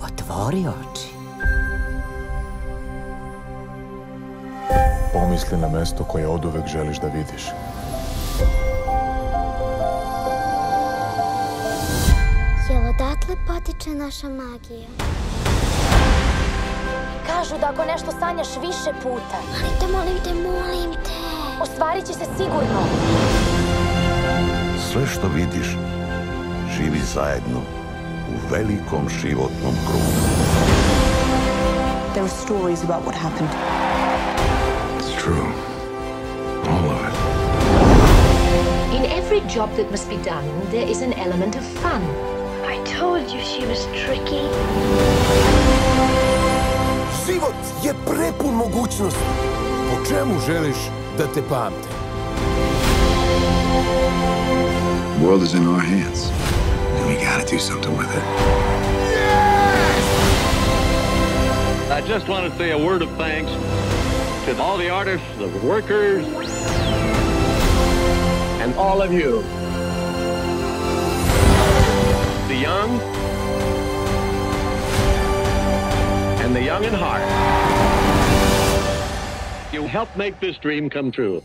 Otvori oči. Pomisli na mesto koje oduvek želiš da vidiš. Jel odatle potiče naša magija? Kažu da ako nešto sanjaš više puta, Molim te. ostvarit će se sigurno. Sve što vidiš, živi zajedno u velikom životnom krugu. There are stories about what happened. It's true. All of it. In every job that must be done, there is an element of fun. I told you she was tricky. Život je prepun mogućnosti. Po čemu želiš da te pamte? The world is in our hands, and we gotta do something with it. I just want to say a word of thanks to all the artists, the workers, and all of you. The young and the young in heart. You helped make this dream come true.